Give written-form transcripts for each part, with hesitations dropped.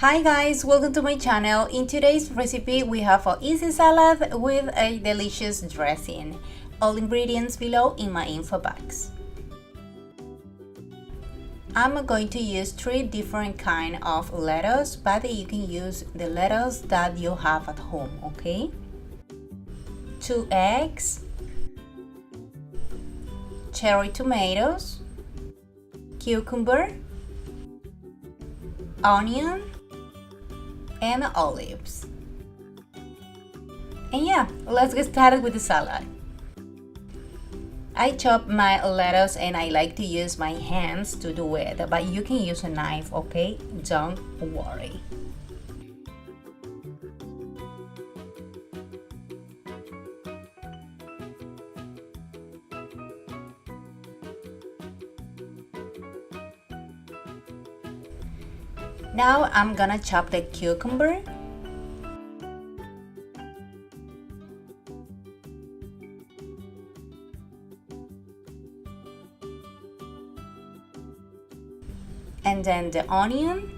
Hi guys, welcome to my channel. In today's recipe we have an easy salad with a delicious dressing. All ingredients below in my info box. I'm going to use 3 different kind of lettuce, but you can use the lettuce that you have at home, okay? 2 eggs, cherry tomatoes, cucumber, onion, and olives. And yeah, let's get started with the salad. I chop my lettuce and I like to use my hands to do it, but you can use a knife, okay? Don't worry. Now I'm gonna chop the cucumber. And then the onion.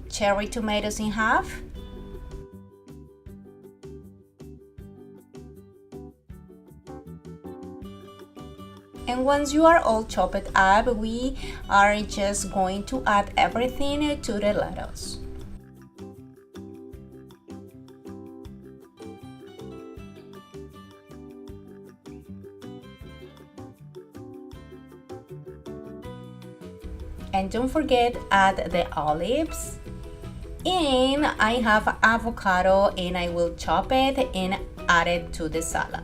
Cherry tomatoes in half. And once you are all chopped up, we are just going to add everything to the lettuce. And don't forget, add the olives. And I have avocado and I will chop it and add it to the salad.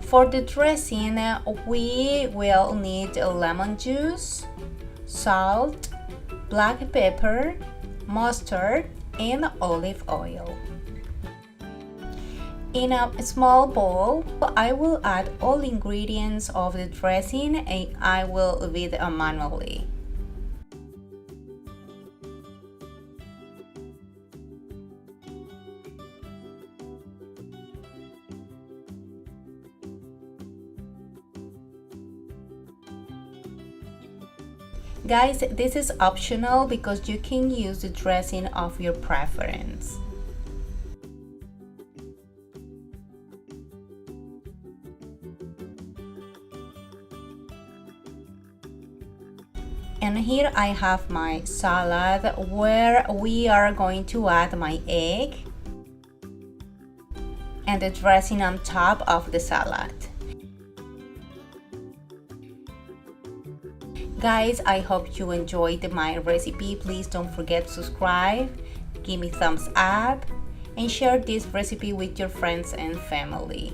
For the dressing, we will need lemon juice, salt, black pepper, mustard, and olive oil. In a small bowl, I will add all ingredients of the dressing and I will beat manually. Guys, this is optional because you can use the dressing of your preference. And here I have my salad where we are going to add my egg and the dressing on top of the salad. Guys, I hope you enjoyed my recipe. Please don't forget to subscribe, give me thumbs up, and share this recipe with your friends and family.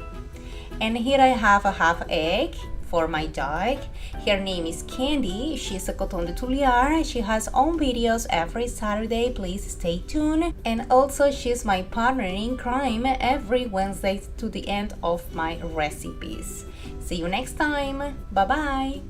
And here I have a half egg for my dog. Her name is Candy. She's a coton de Tuliar. She has own videos every Saturday. Please stay tuned. And also she's my partner in crime every Wednesday to the end of my recipes. See you next time. Bye bye.